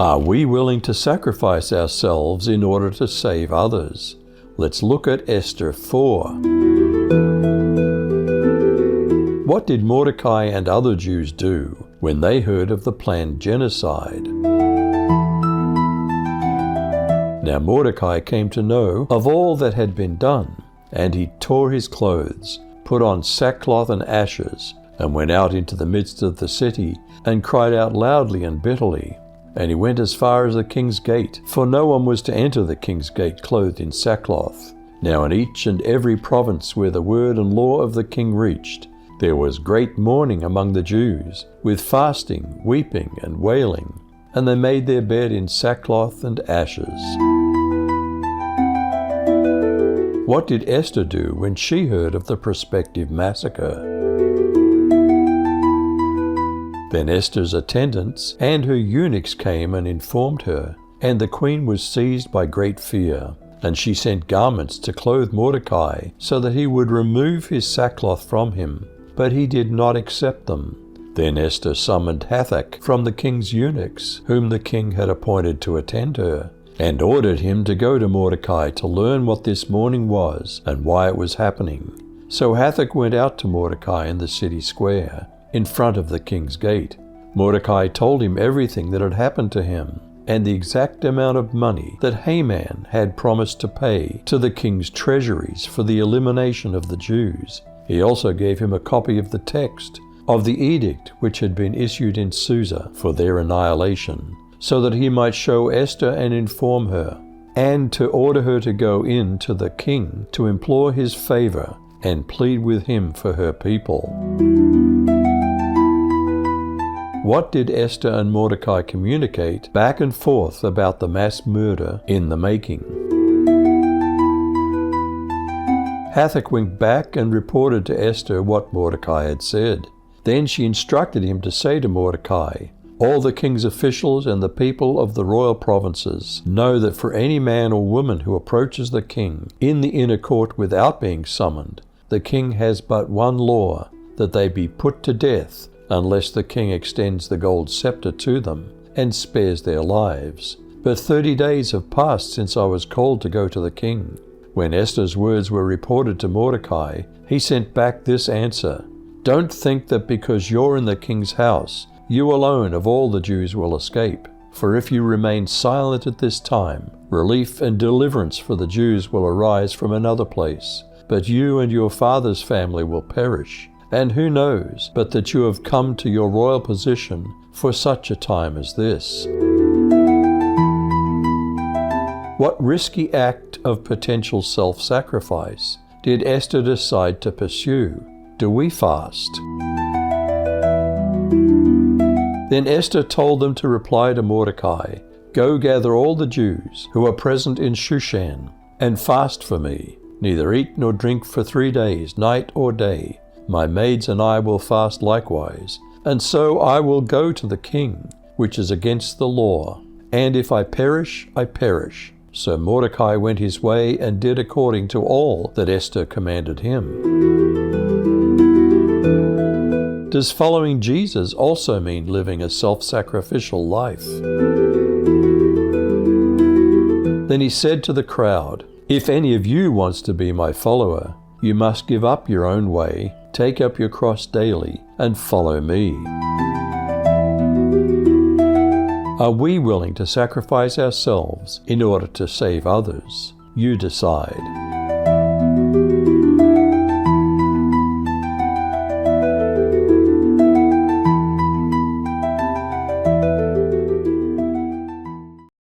Are we willing to sacrifice ourselves in order to save others? Let's look at Esther 4. What did Mordecai and other Jews do when they heard of the planned genocide? Now Mordecai came to know of all that had been done, and he tore his clothes, put on sackcloth and ashes, and went out into the midst of the city, and cried out loudly and bitterly. And he went as far as the king's gate, for no one was to enter the king's gate clothed in sackcloth. Now in each and every province where the word and law of the king reached, there was great mourning among the Jews, with fasting, weeping, and wailing, and they made their bed in sackcloth and ashes. What did Esther do when she heard of the prospective massacre? Then Esther's attendants and her eunuchs came and informed her, and the queen was seized by great fear. And she sent garments to clothe Mordecai, so that he would remove his sackcloth from him, but he did not accept them. Then Esther summoned Hathach from the king's eunuchs, whom the king had appointed to attend her, and ordered him to go to Mordecai to learn what this mourning was and why it was happening. So Hathach went out to Mordecai in the city square, in front of the king's gate. Mordecai told him everything that had happened to him, and the exact amount of money that Haman had promised to pay to the king's treasuries for the elimination of the Jews. He also gave him a copy of the text of the edict which had been issued in Susa for their annihilation, so that he might show Esther and inform her, and to order her to go in to the king to implore his favor and plead with him for her people. What did Esther and Mordecai communicate back and forth about the mass murder in the making? Hathach went back and reported to Esther what Mordecai had said. Then she instructed him to say to Mordecai, "All the king's officials and the people of the royal provinces know that for any man or woman who approaches the king in the inner court without being summoned, the king has but one law, that they be put to death unless the king extends the gold scepter to them and spares their lives. But 30 days have passed since I was called to go to the king." When Esther's words were reported to Mordecai, he sent back this answer, "Don't think that because you're in the king's house, you alone of all the Jews will escape. For if you remain silent at this time, relief and deliverance for the Jews will arise from another place. But you and your father's family will perish. And who knows but that you have come to your royal position for such a time as this?" What risky act of potential self-sacrifice did Esther decide to pursue? Do we fast? Then Esther told them to reply to Mordecai, "Go gather all the Jews who are present in Shushan, and fast for me. Neither eat nor drink for 3 days, night or day. My maids and I will fast likewise, and so I will go to the king, which is against the law. And if I perish, I perish." So Mordecai went his way and did according to all that Esther commanded him. Does following Jesus also mean living a self-sacrificial life? Then he said to the crowd, "If any of you wants to be my follower, you must give up your own way, take up your cross daily, and follow me." Are we willing to sacrifice ourselves in order to save others? You decide.